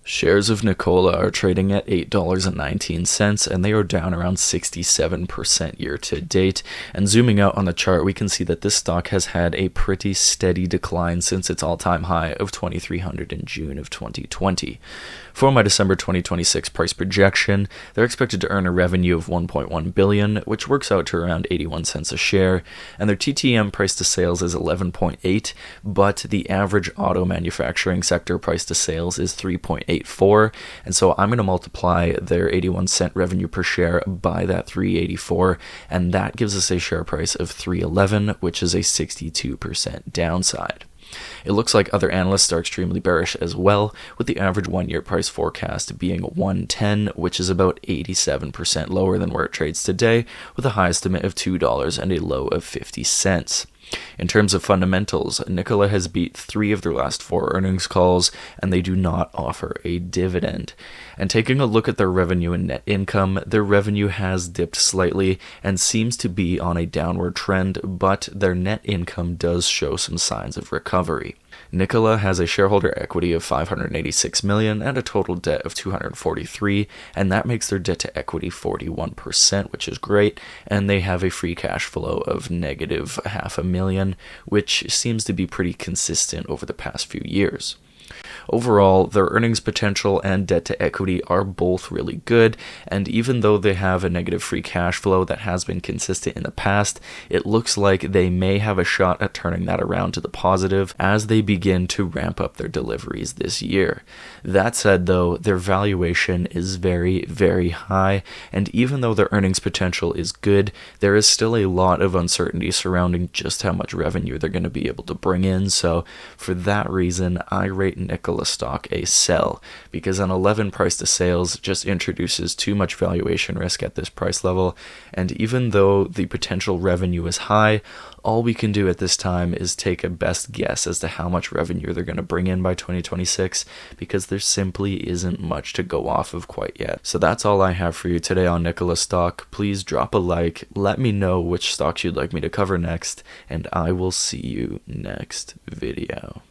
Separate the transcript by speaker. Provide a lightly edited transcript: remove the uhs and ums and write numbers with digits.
Speaker 1: Shares of Nikola are trading at $8.19, and they are down around 67% year to date. And zooming out on the chart, we can see that this stock has had a pretty steady decline since its all-time high of 2,300 in June of 2020. For my December 2026 price projection, they're expected to earn a revenue of $1.1 billion, which works out to around 81 cents a share, and their TTM price to sales is 11.8, but the average auto manufacturing sector price to sales is 3.84, and so I'm going to multiply their 81 cent revenue per share by that 384, and that gives us a share price of 311, which is a 62% downside. It looks like other analysts are extremely bearish as well, with the average one-year price forecast being 110, which is about 87% lower than where it trades today, with a high estimate of $2 and a low of 50 cents. In terms of fundamentals, Nikola has beat 3 of their last 4 earnings calls, and they do not offer a dividend. And taking a look at their revenue and net income, their revenue has dipped slightly and seems to be on a downward trend, but their net income does show some signs of recovery. Nikola has a shareholder equity of $586 million and a total debt of $243, and that makes their debt to equity 41%, which is great, and they have a free cash flow of negative $500,000, which seems to be pretty consistent over the past few years. Overall, their earnings potential and debt to equity are both really good, and even though they have a negative free cash flow that has been consistent in the past, it looks like they may have a shot at turning that around to the positive as they begin to ramp up their deliveries this year. That said, though, their valuation is very, very high, and even though their earnings potential is good, there is still a lot of uncertainty surrounding just how much revenue they're going to be able to bring in, so for that reason, I rate Nikola stock a sell, because an 11 price to sales just introduces too much valuation risk at this price level, and even though the potential revenue is high, all we can do at this time is take a best guess as to how much revenue they're going to bring in by 2026, because there simply isn't much to go off of quite yet. So that's all I have for you today on Nikola stock. Please drop a like, let me know which stocks you'd like me to cover next, and I will see you next video.